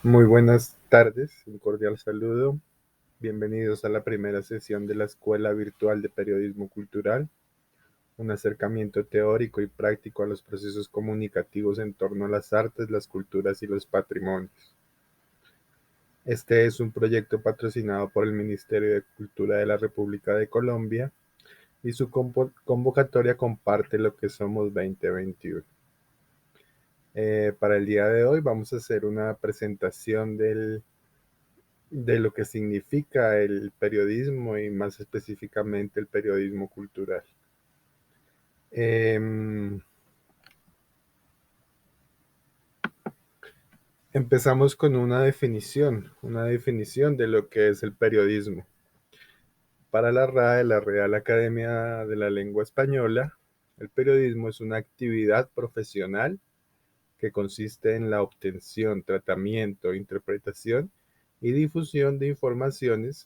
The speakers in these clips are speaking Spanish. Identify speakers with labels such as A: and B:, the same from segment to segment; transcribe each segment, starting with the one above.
A: Muy buenas tardes, un cordial saludo. Bienvenidos a la primera sesión de la Escuela Virtual de Periodismo Cultural, un acercamiento teórico y práctico a los procesos comunicativos en torno a las artes, las culturas y los patrimonios. Este es un proyecto patrocinado por el Ministerio de Cultura de la República de Colombia y su convocatoria comparte lo que somos 2021. Para el día de hoy vamos a hacer una presentación de lo que significa el periodismo y más específicamente el periodismo cultural. Empezamos con una definición de lo que es el periodismo. Para la RAE, la Real Academia de la Lengua Española, el periodismo es una actividad profesional que consiste en la obtención, tratamiento, interpretación y difusión de informaciones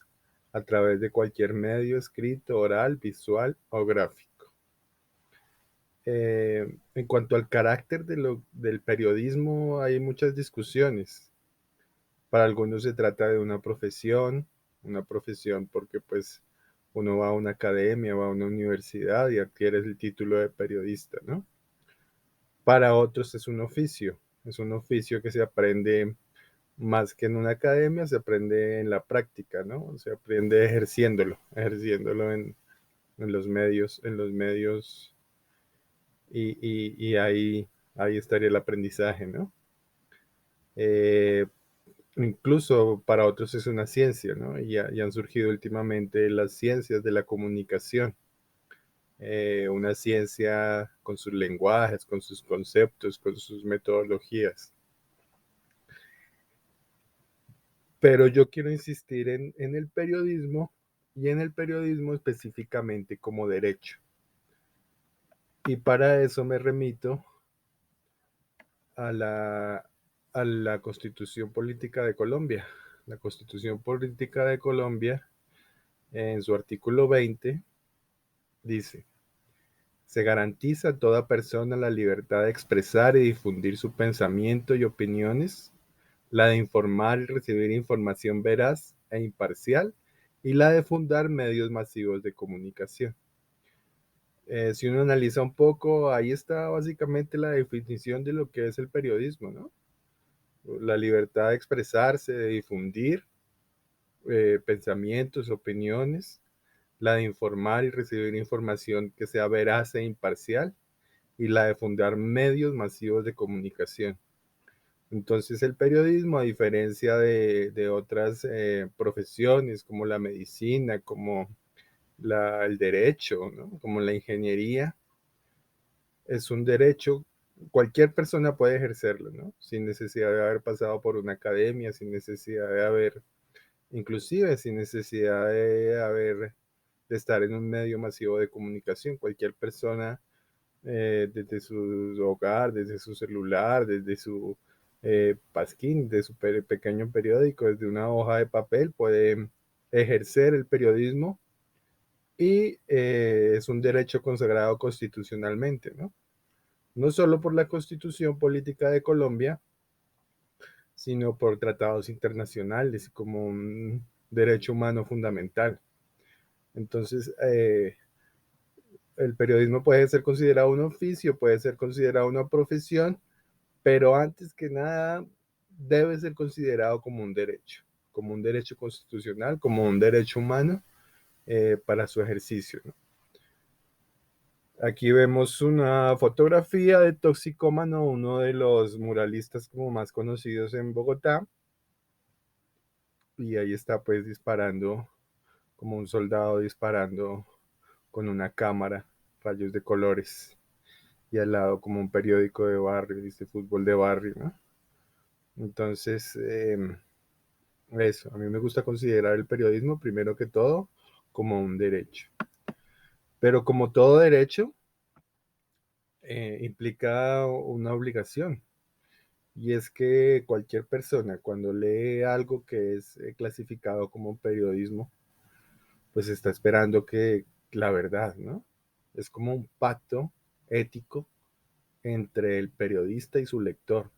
A: a través de cualquier medio escrito, oral, visual o gráfico. En cuanto al carácter del periodismo, hay muchas discusiones. Para algunos se trata de una profesión porque pues uno va a una academia, va a una universidad y adquiere el título de periodista, ¿no? Para otros es un oficio que se aprende más que en una academia, se aprende en la práctica, ¿no? Se aprende ejerciéndolo en los medios y ahí estaría el aprendizaje, ¿no? Eh, Incluso para otros es una ciencia, ¿no? Y han surgido últimamente las ciencias de la comunicación, una ciencia con sus lenguajes, con sus conceptos, con sus metodologías. Pero yo quiero insistir en el periodismo y en el periodismo específicamente como derecho. Y para eso me remito a a la Constitución Política de Colombia. La Constitución Política de Colombia, en su artículo 20, dice: se garantiza a toda persona la libertad de expresar y difundir su pensamiento y opiniones, la de informar y recibir información veraz e imparcial, y la de fundar medios masivos de comunicación. Si uno analiza un poco, ahí está básicamente la definición de lo que es el periodismo, ¿no? La libertad de expresarse, de difundir pensamientos, opiniones, la de informar y recibir información que sea veraz e imparcial, y la de fundar medios masivos de comunicación. Entonces el periodismo, a diferencia de otras profesiones como la medicina, como el derecho, ¿no? Como la ingeniería, es un derecho, cualquier persona puede ejercerlo, ¿no? Sin necesidad de haber pasado por una academia, sin necesidad de haber, inclusive sin necesidad de estar en un medio masivo de comunicación. Cualquier persona, desde su hogar, desde su celular, desde su pasquín, de su pequeño periódico, desde una hoja de papel, puede ejercer el periodismo y es un derecho consagrado constitucionalmente, ¿no? No solo por la Constitución Política de Colombia, sino por tratados internacionales como un derecho humano fundamental. Entonces, el periodismo puede ser considerado un oficio, puede ser considerado una profesión, pero antes que nada debe ser considerado como un derecho constitucional, como un derecho humano para su ejercicio, ¿no? Aquí vemos una fotografía de Toxicómano, uno de los muralistas como más conocidos en Bogotá, y ahí está pues disparando, como un soldado disparando con una cámara, rayos de colores, y al lado como un periódico de barrio, dice fútbol de barrio, ¿no? Entonces, eso, a mí me gusta considerar el periodismo primero que todo como un derecho. Pero como todo derecho, implica una obligación. Y es que cualquier persona cuando lee algo que es clasificado como periodismo, pues está esperando que la verdad, ¿no? Es como un pacto ético entre el periodista y su lector.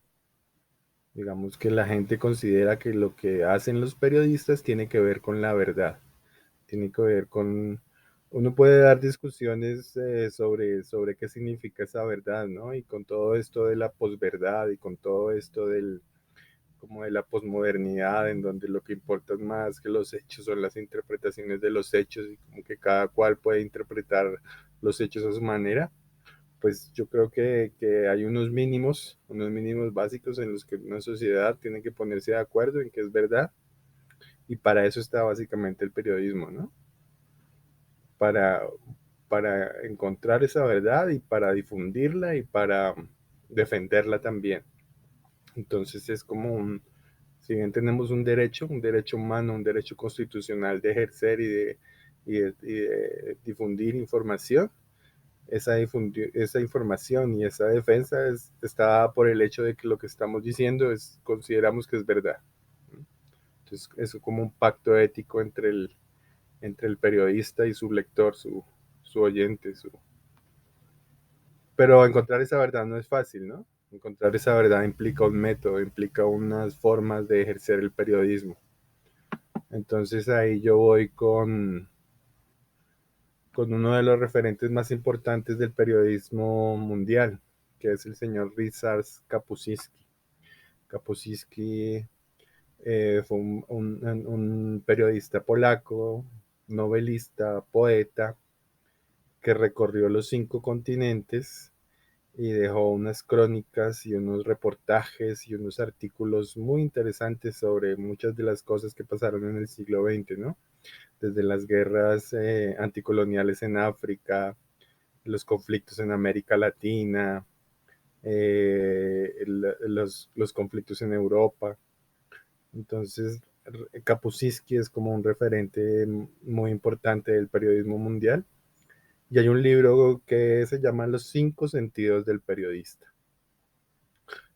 A: Digamos que la gente considera que lo que hacen los periodistas tiene que ver con la verdad, tiene que ver con... Uno puede dar discusiones sobre qué significa esa verdad, ¿no? Y con todo esto de la posverdad y con todo esto como de la posmodernidad, en donde lo que importa más que los hechos son las interpretaciones de los hechos y como que cada cual puede interpretar los hechos a su manera, pues yo creo que hay unos mínimos básicos en los que una sociedad tiene que ponerse de acuerdo en que es verdad, y para eso está básicamente el periodismo, ¿no? Para, para encontrar esa verdad y para difundirla y para defenderla también. Entonces es como si bien tenemos un derecho humano, un derecho constitucional de ejercer y de difundir información, esa información y esa defensa está dada por el hecho de que lo que estamos diciendo consideramos que es verdad. Entonces, es como un pacto ético entre el periodista y su lector, su oyente. Pero encontrar esa verdad no es fácil, ¿no? Encontrar esa verdad implica un método, implica unas formas de ejercer el periodismo. Entonces ahí yo voy con uno de los referentes más importantes del periodismo mundial, que es el señor Ryszard Kapuscinski. Kapuscinski fue un periodista polaco, novelista, poeta, que recorrió los 5 continentes y dejó unas crónicas y unos reportajes y unos artículos muy interesantes sobre muchas de las cosas que pasaron en el siglo XX, ¿no? Desde las guerras anticoloniales en África, los conflictos en América Latina, los conflictos en Europa. Entonces, Kapuscinski es como un referente muy importante del periodismo mundial. Y hay un libro que se llama Los 5 sentidos del periodista.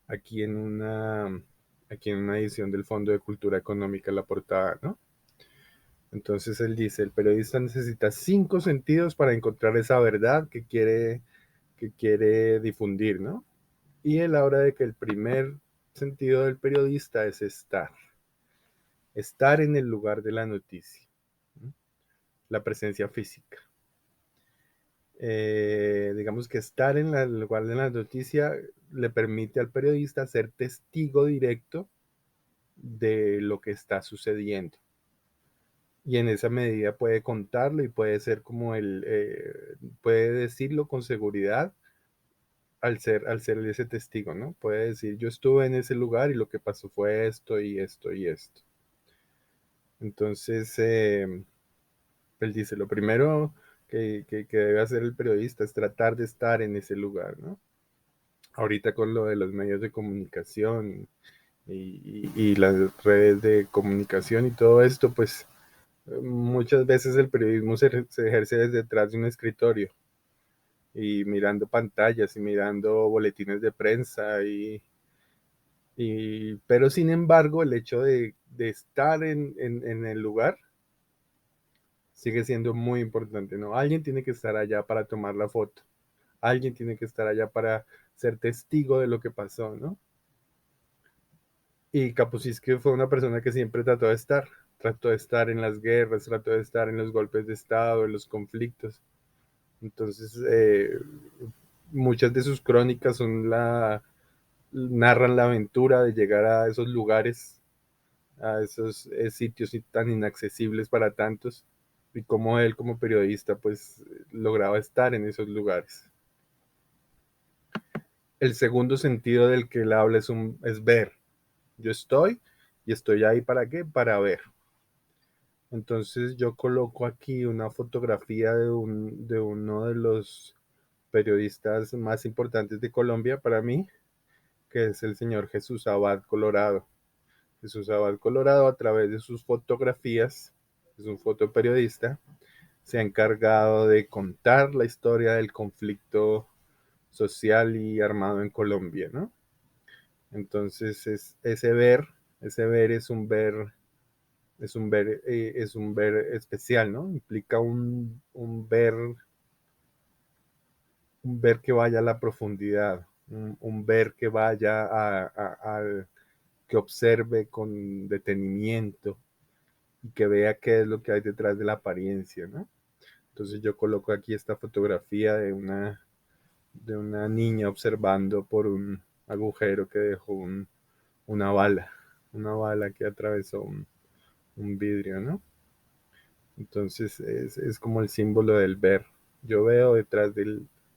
A: Aquí en una, aquí en una edición del Fondo de Cultura Económica, la portada, ¿no? Entonces él dice, el periodista necesita 5 sentidos para encontrar esa verdad que quiere difundir, ¿no? Y él habla de que el primer sentido del periodista es estar en el lugar de la noticia, ¿no? La presencia física. Digamos que estar en el lugar de la noticia le permite al periodista ser testigo directo de lo que está sucediendo. Y en esa medida puede contarlo y puede ser como puede decirlo con seguridad al ser ese testigo, ¿no? Puede decir, yo estuve en ese lugar y lo que pasó fue esto y esto y esto. Entonces, él dice, lo primero que debe hacer el periodista es tratar de estar en ese lugar, ¿no? Ahorita con lo de los medios de comunicación y las redes de comunicación y todo esto, pues muchas veces el periodismo se ejerce desde detrás de un escritorio y mirando pantallas y mirando boletines de prensa pero sin embargo el hecho de estar en el lugar sigue siendo muy importante, ¿no? Alguien tiene que estar allá para tomar la foto, alguien tiene que estar allá para ser testigo de lo que pasó, ¿no? Y Kapuscinski fue una persona que siempre trató de estar en las guerras, trató de estar en los golpes de Estado, en los conflictos. Entonces, muchas de sus crónicas narran la aventura de llegar a esos lugares, a esos sitios tan inaccesibles para tantos, y cómo él como periodista pues lograba estar en esos lugares. El segundo sentido del que él habla es ver. Yo estoy ahí ¿para qué? Para ver. Entonces yo coloco aquí una fotografía de uno de los periodistas más importantes de Colombia para mí, que es el señor Jesús Abad Colorado. Jesús Abad Colorado, a través de sus fotografías, es un fotoperiodista, se ha encargado de contar la historia del conflicto social y armado en Colombia, ¿no? Entonces ese ver es un ver especial, ¿no? Implica un ver que vaya a la profundidad, un ver que vaya que observe con detenimiento y que vea qué es lo que hay detrás de la apariencia, ¿no? Entonces yo coloco aquí esta fotografía de una niña observando por un agujero que dejó una bala que atravesó un vidrio, ¿no? Entonces es como el símbolo del ver. Yo veo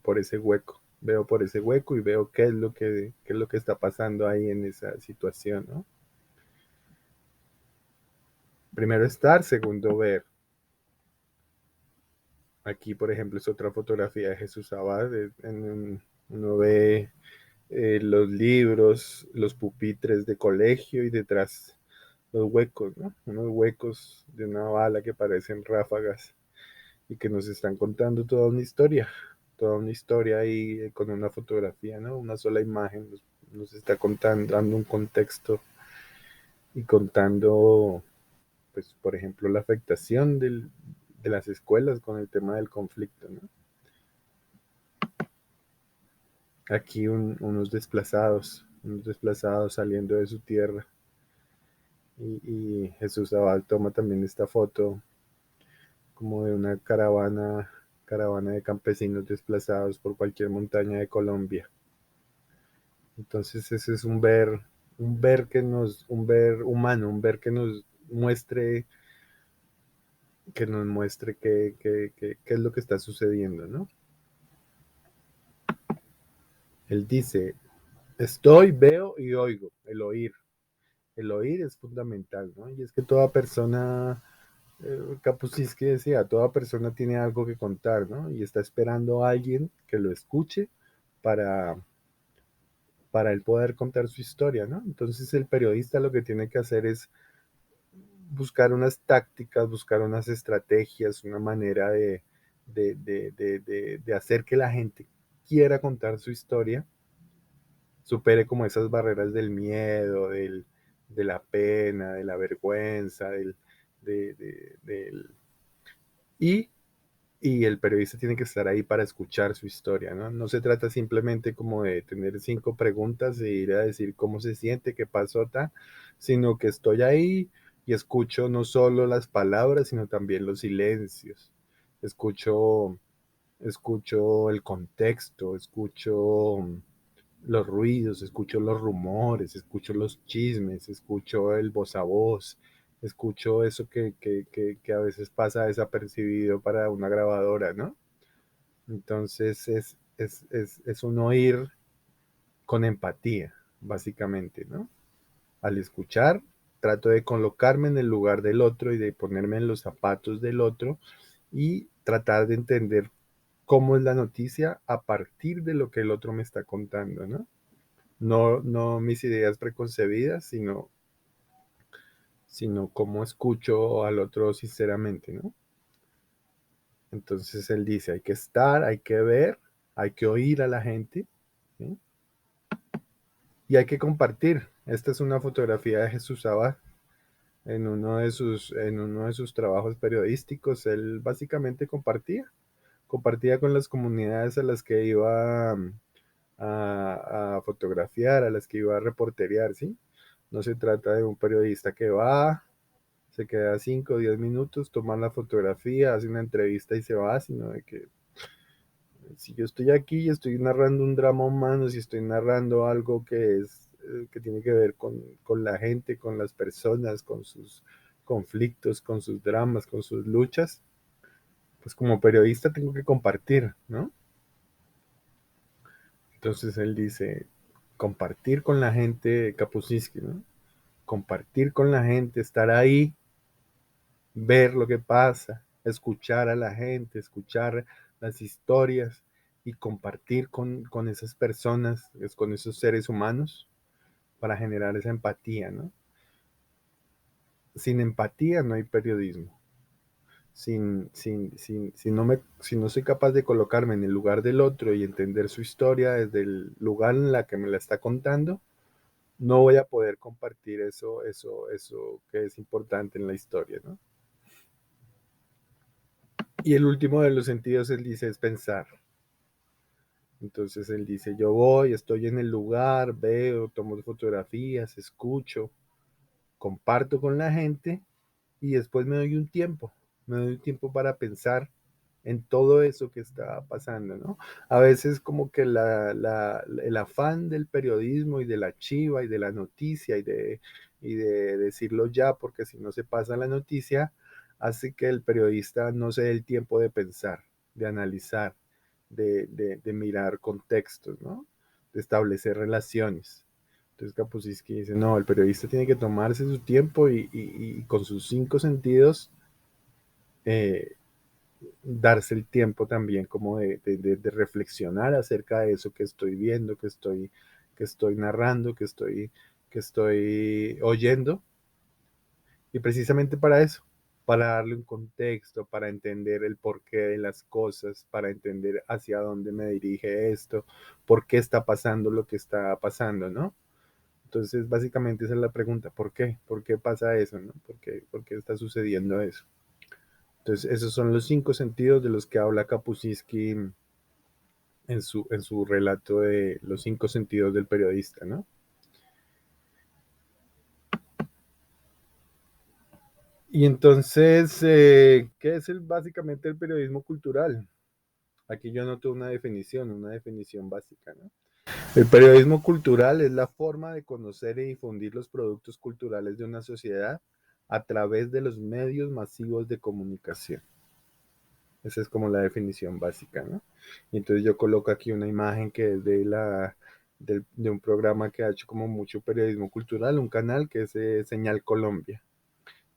A: por ese hueco, veo por ese hueco y veo qué es lo que está pasando ahí en esa situación, ¿no? Primero estar, segundo ver. Aquí, por ejemplo, es otra fotografía de Jesús Abad. Uno ve los libros, los pupitres de colegio y detrás los huecos, ¿no? Unos huecos de una bala que parecen ráfagas y que nos están contando toda una historia ahí con una fotografía, ¿no? Una sola imagen nos está contando, dando un contexto y contando, pues, por ejemplo, la afectación de las escuelas con el tema del conflicto, ¿no? Aquí unos desplazados saliendo de su tierra. Y Jesús Abad toma también esta foto como de una caravana de campesinos desplazados por cualquier montaña de Colombia. Entonces ese es un ver humano, un ver muestre, que nos muestre qué es lo que está sucediendo, ¿no? Él dice, estoy, veo y oigo, el oír. El oír es fundamental, ¿no? Y es que toda persona, Kapuscinski decía, toda persona tiene algo que contar, ¿no? Y está esperando a alguien que lo escuche para, para él poder contar su historia, ¿no? Entonces el periodista lo que tiene que hacer es buscar unas tácticas, buscar unas estrategias, una manera de hacer que la gente quiera contar su historia, supere como esas barreras del miedo, de la pena, de la vergüenza, del y, y el periodista tiene que estar ahí para escuchar su historia, ¿no? No se trata simplemente como de tener 5 preguntas e ir a decir cómo se siente, qué pasó, sino que estoy ahí y escucho no solo las palabras, sino también los silencios. Escucho, escucho el contexto, escucho los ruidos, escucho los rumores, escucho los chismes, escucho el voz a voz, escucho eso que a veces pasa desapercibido para una grabadora, ¿no? Entonces es un oír con empatía, básicamente, ¿no? Al escuchar, trato de colocarme en el lugar del otro y de ponerme en los zapatos del otro y tratar de entender cómo es la noticia a partir de lo que el otro me está contando, ¿no? No mis ideas preconcebidas, sino cómo escucho al otro sinceramente, ¿no? Entonces él dice, hay que estar, hay que ver, hay que oír a la gente, ¿sí? Y hay que compartir. Esta es una fotografía de Jesús Abad en uno de sus trabajos periodísticos. Él básicamente compartía con las comunidades a las que iba a fotografiar, a las que iba a reporterear, ¿sí? No se trata de un periodista que va, se queda 5 o 10 minutos, toma la fotografía, hace una entrevista y se va, sino de que si yo estoy aquí y estoy narrando un drama humano, si estoy narrando algo que tiene que ver con la gente, con las personas, con sus conflictos, con sus dramas, con sus luchas, pues como periodista tengo que compartir, ¿no? Entonces él dice, compartir con la gente, Kapuscinski, ¿no? Compartir con la gente, estar ahí, ver lo que pasa, escuchar a la gente, escuchar las historias y compartir con esas personas, con esos seres humanos para generar esa empatía, ¿no? Sin empatía no hay periodismo. Si no soy capaz de colocarme en el lugar del otro y entender su historia desde el lugar en la que me la está contando, no voy a poder compartir eso que es importante en la historia, ¿no? Y el último de los sentidos, él dice, es pensar. Entonces él dice, yo voy, estoy en el lugar, veo, tomo fotografías, escucho, comparto con la gente y después me doy un tiempo para pensar en todo eso que está pasando, ¿no? A veces como que el afán del periodismo y de la chiva y de la noticia y de decirlo ya, porque si no se pasa la noticia, hace que el periodista no se dé el tiempo de pensar, de analizar, de mirar contextos, ¿no? De establecer relaciones. Entonces Kapuscinski dice, no, el periodista tiene que tomarse su tiempo y con sus cinco sentidos eh, darse el tiempo también como de reflexionar acerca de eso que estoy viendo, que estoy narrando, que estoy oyendo. Y precisamente para eso, para darle un contexto, para entender el porqué de las cosas, para entender hacia dónde me dirige esto, por qué está pasando lo que está pasando, ¿no? Entonces, básicamente esa es la pregunta, ¿por qué? ¿Por qué pasa eso? ¿No? Por qué está sucediendo eso? Entonces, esos son los cinco sentidos de los que habla Kapuscinski en su relato de los cinco sentidos del periodista, ¿no? Y entonces, ¿qué es básicamente el periodismo cultural? Aquí yo noto una definición básica, ¿no? El periodismo cultural es la forma de conocer y difundir los productos culturales de una sociedad a través de los medios masivos de comunicación. Esa es como la definición básica, ¿no? Y entonces yo coloco aquí una imagen que es de un programa que ha hecho como mucho periodismo cultural, un canal que es Señal Colombia.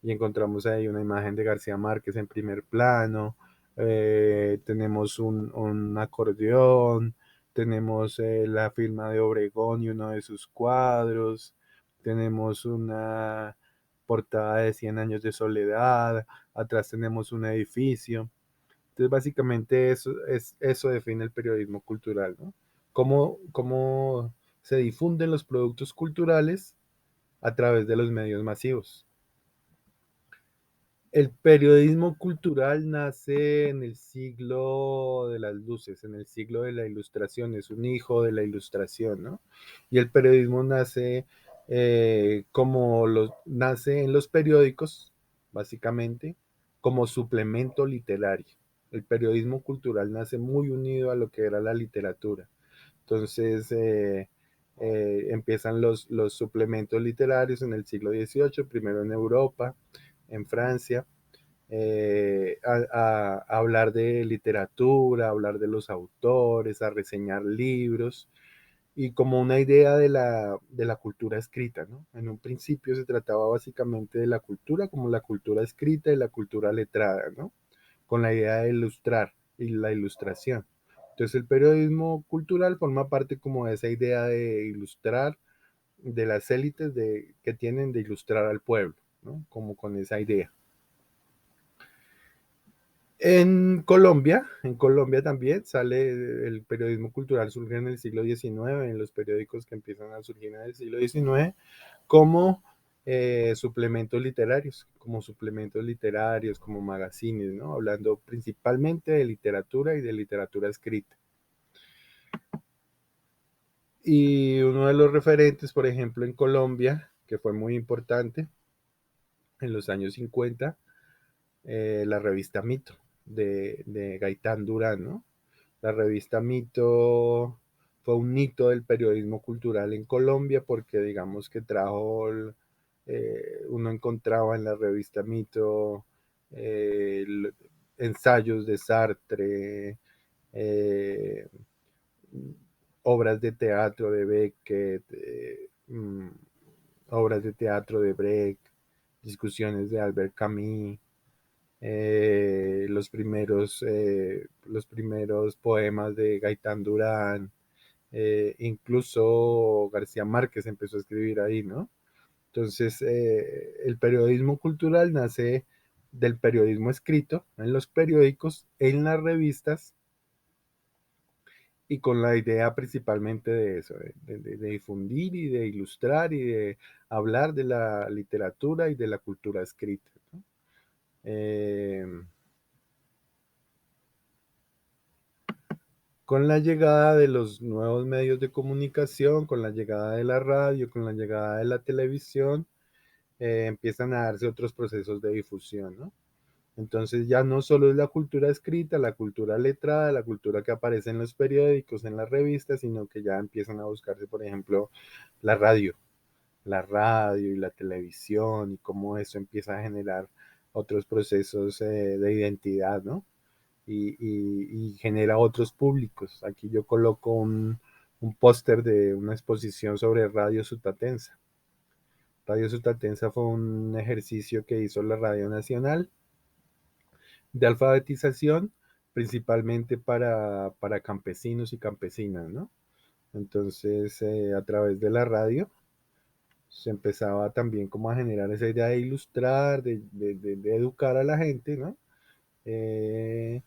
A: Y encontramos ahí una imagen de García Márquez en primer plano, tenemos un acordeón, tenemos la firma de Obregón y uno de sus cuadros, tenemos una portada de 100 años de soledad, atrás tenemos un edificio. Entonces, básicamente eso define el periodismo cultural, ¿no? Cómo se difunden los productos culturales a través de los medios masivos. El periodismo cultural nace en el siglo de las luces, en el siglo de la ilustración, es un hijo de la ilustración, ¿no? Y el periodismo nace nace en los periódicos, básicamente, como suplemento literario. El periodismo cultural nace muy unido a lo que era la literatura. Entonces, empiezan los suplementos literarios en el siglo XVIII, primero en Europa, en Francia, a hablar de literatura, a hablar de los autores, a reseñar libros y como una idea de la cultura escrita, ¿no? En un principio se trataba básicamente de la cultura como la cultura escrita y la cultura letrada, ¿no? Con la idea de ilustrar y la ilustración. Entonces el periodismo cultural forma parte como de esa idea de ilustrar, de las élites que tienen de ilustrar al pueblo, ¿no? Como con esa idea. En Colombia también sale el periodismo cultural, surge en el siglo XIX, en los periódicos que empiezan a surgir en el siglo XIX, como suplementos literarios, como magazines, ¿no? Hablando principalmente de literatura y de literatura escrita. Y uno de los referentes, por ejemplo, en Colombia, que fue muy importante en los años 50, la revista Mito de Gaitán Durán, ¿no? La revista Mito fue un hito del periodismo cultural en Colombia porque digamos que uno encontraba en la revista Mito eh, ensayos de Sartre, eh, obras de teatro de Beckett, obras de teatro de Brecht, discusiones de Albert Camus, los primeros poemas de Gaitán Durán, incluso García Márquez empezó a escribir ahí, ¿no? Entonces, el periodismo cultural nace del periodismo escrito, en los periódicos, en las revistas, y con la idea principalmente de eso, de difundir y de ilustrar y de hablar de la literatura y de la cultura escrita, ¿no? Eh, Con la llegada de los nuevos medios de comunicación, con la llegada de la radio, con la llegada de la televisión, empiezan a darse otros procesos de difusión, ¿no? Entonces ya no solo es la cultura escrita, la cultura letrada, la cultura que aparece en los periódicos, en las revistas, sino que ya empiezan a buscarse, por ejemplo, la radio, la radio y la televisión y cómo eso empieza a generar otros procesos de identidad, ¿no? Y genera otros públicos. Aquí yo coloco un póster de una exposición sobre Radio Sutatensa. Radio Sutatensa fue un ejercicio que hizo la Radio Nacional de alfabetización, principalmente para campesinos y campesinas, ¿no? Entonces, a través de la radio se empezaba también como a generar esa idea de ilustrar, de educar a la gente, ¿no? Eh,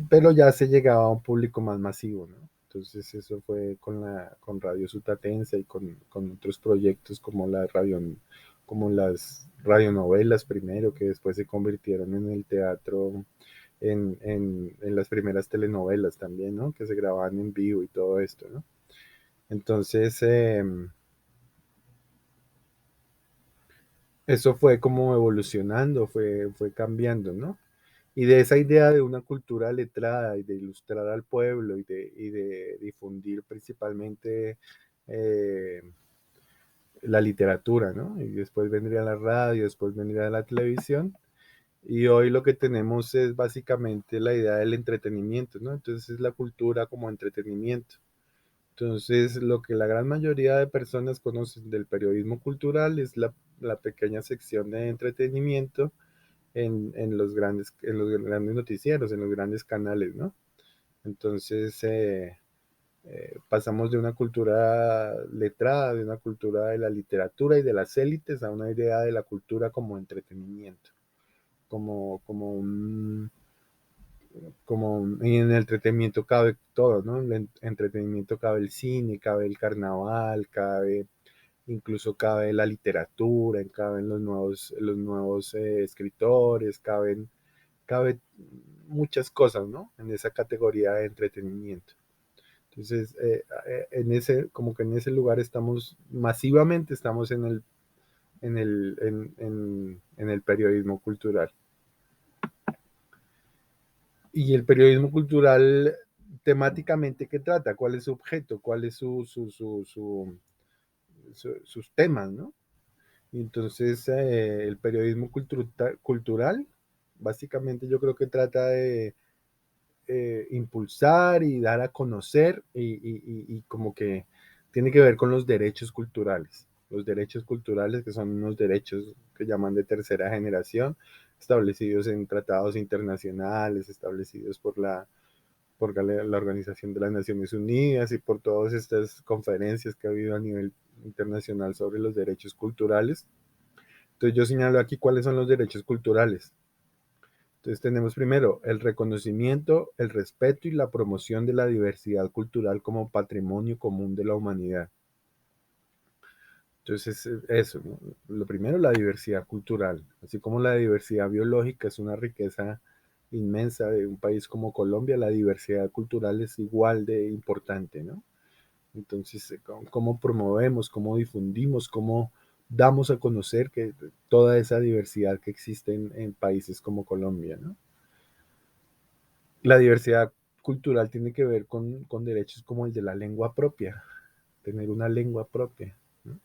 A: pero ya se llegaba a un público más masivo, ¿no? Entonces eso fue con Radio Sutatensa y con otros proyectos como como las radionovelas primero, que después se convirtieron en el teatro, en las primeras telenovelas también, ¿no? Que se grababan en vivo y todo esto, ¿no? Entonces, eso fue como evolucionando, fue cambiando, ¿no? Y de esa idea de una cultura letrada y de ilustrar al pueblo y de difundir principalmente eh, la literatura, ¿no? Y después vendría la radio, después vendría la televisión. Y hoy lo que tenemos es básicamente la idea del entretenimiento, ¿no? Entonces es la cultura como entretenimiento. Entonces, lo que la gran mayoría de personas conocen del periodismo cultural es la pequeña sección de entretenimiento en los grandes noticieros, en los grandes canales, ¿no? Entonces, pasamos de una cultura letrada, de una cultura de la literatura y de las élites a una idea de la cultura como entretenimiento, como un, y en el entretenimiento cabe todo, ¿no? En el entretenimiento cabe el cine, cabe el carnaval, incluso cabe la literatura, caben los nuevos escritores, cabe muchas cosas, ¿no? En esa categoría de entretenimiento. Entonces, como que en ese lugar estamos, masivamente estamos en el periodismo cultural. Y el periodismo cultural, temáticamente, ¿qué trata? ¿Cuál es su objeto? ¿Cuál es sus temas, ¿no? Y entonces, el periodismo cultural, básicamente yo creo que trata de impulsar y dar a conocer y como que tiene que ver con los derechos culturales. Los derechos culturales, que son unos derechos que llaman de tercera generación, establecidos en tratados internacionales, establecidos por la Organización de las Naciones Unidas y por todas estas conferencias que ha habido a nivel internacional sobre los derechos culturales. Entonces yo señalo aquí cuáles son los derechos culturales. Entonces tenemos primero el reconocimiento, el respeto y la promoción de la diversidad cultural como patrimonio común de la humanidad. Entonces eso, ¿no? Lo primero, la diversidad cultural, así como la diversidad biológica es una riqueza inmensa de un país como Colombia, la diversidad cultural es igual de importante, ¿no? Entonces, ¿cómo promovemos, cómo difundimos, cómo damos a conocer que toda esa diversidad que existe en países como Colombia, ¿no? La diversidad cultural tiene que ver con derechos como el de la lengua propia, tener una lengua propia, ¿no?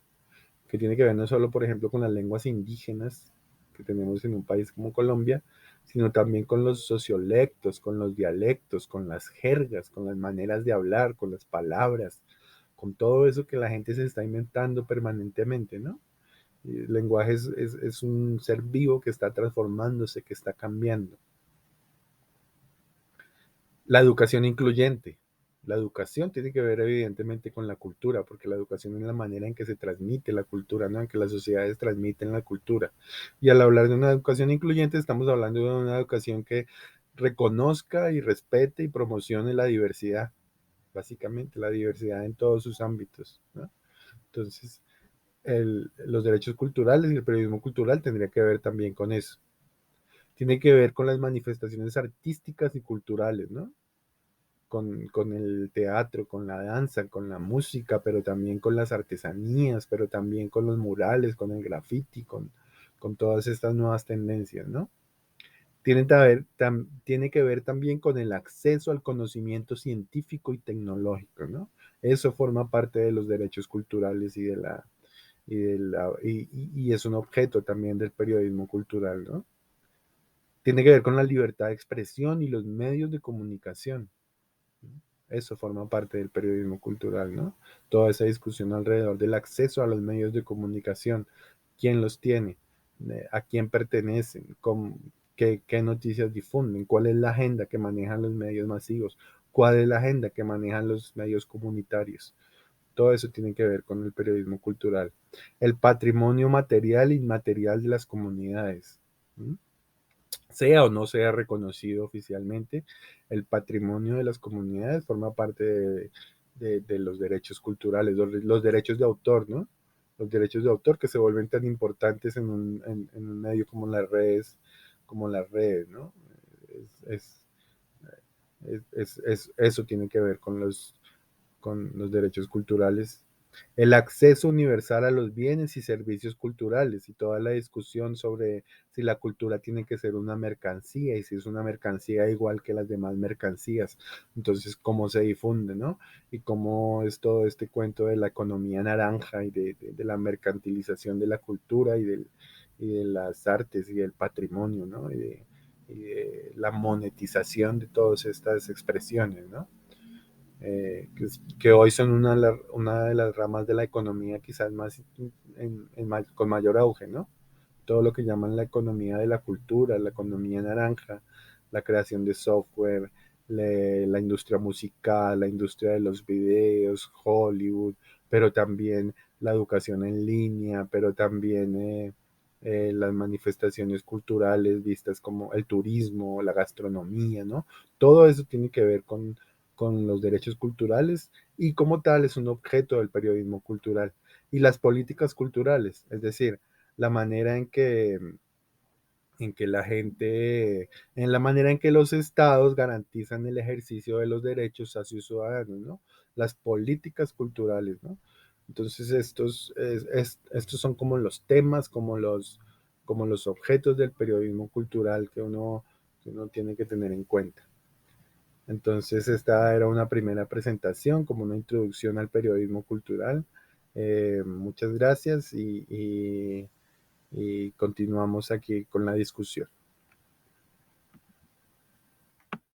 A: Que tiene que ver no solo, por ejemplo, con las lenguas indígenas que tenemos en un país como Colombia, sino también con los sociolectos, con los dialectos, con las jergas, con las maneras de hablar, con las palabras, con todo eso que la gente se está inventando permanentemente, ¿no? Y el lenguaje es un ser vivo que está transformándose, que está cambiando. La educación incluyente. La educación tiene que ver evidentemente con la cultura, porque la educación es la manera en que se transmite la cultura, ¿no? En que las sociedades transmiten la cultura. Y al hablar de una educación incluyente, estamos hablando de una educación que reconozca y respete y promocione la diversidad, básicamente la diversidad en todos sus ámbitos, ¿no? Entonces, los derechos culturales y el periodismo cultural tendría que ver también con eso. Tiene que ver con las manifestaciones artísticas y culturales, ¿no? con el teatro, con la danza, con la música, pero también con las artesanías, pero también con los murales, con el graffiti, con todas estas nuevas tendencias, ¿no? Tiene que ver también con el acceso al conocimiento científico y tecnológico, ¿no? Eso forma parte de los derechos culturales y es un objeto también del periodismo cultural, ¿no? Tiene que ver con la libertad de expresión y los medios de comunicación. Eso forma parte del periodismo cultural, ¿no? Toda esa discusión alrededor del acceso a los medios de comunicación, quién los tiene, a quién pertenecen, qué noticias difunden, cuál es la agenda que manejan los medios masivos, cuál es la agenda que manejan los medios comunitarios. Todo eso tiene que ver con el periodismo cultural. El patrimonio material e inmaterial de las comunidades. ¿Mm? Sea o no sea reconocido oficialmente, el patrimonio de las comunidades forma parte de los derechos culturales, los derechos de autor, ¿no? Los derechos de autor que se vuelven tan importantes en un medio como las redes, ¿no? Es, eso tiene que ver con los derechos culturales, el acceso universal a los bienes y servicios culturales y toda la discusión sobre si la cultura tiene que ser una mercancía y si es una mercancía igual que las demás mercancías. Entonces, cómo se difunde, ¿no? Y cómo es todo este cuento de la economía naranja y de la mercantilización de la cultura y de las artes y del patrimonio, ¿no? Y de la monetización de todas estas expresiones, ¿no? Que hoy son una de las ramas de la economía quizás más con mayor auge, ¿no? Todo lo que llaman la economía de la cultura, la economía naranja, la creación de software, la industria musical, la industria de los videos, Hollywood, pero también la educación en línea, pero también las manifestaciones culturales vistas como el turismo, la gastronomía, ¿no? Todo eso tiene que ver con los derechos culturales y como tal es un objeto del periodismo cultural. Y las políticas culturales, es decir, la manera en que la gente, en la manera en que los estados garantizan el ejercicio de los derechos a sus ciudadanos, ¿no? Las políticas culturales, ¿no? Entonces estos son como los temas, como los objetos del periodismo cultural que uno tiene que tener en cuenta. Entonces, esta era una primera presentación, como una introducción al periodismo cultural. Muchas gracias y continuamos aquí con la discusión.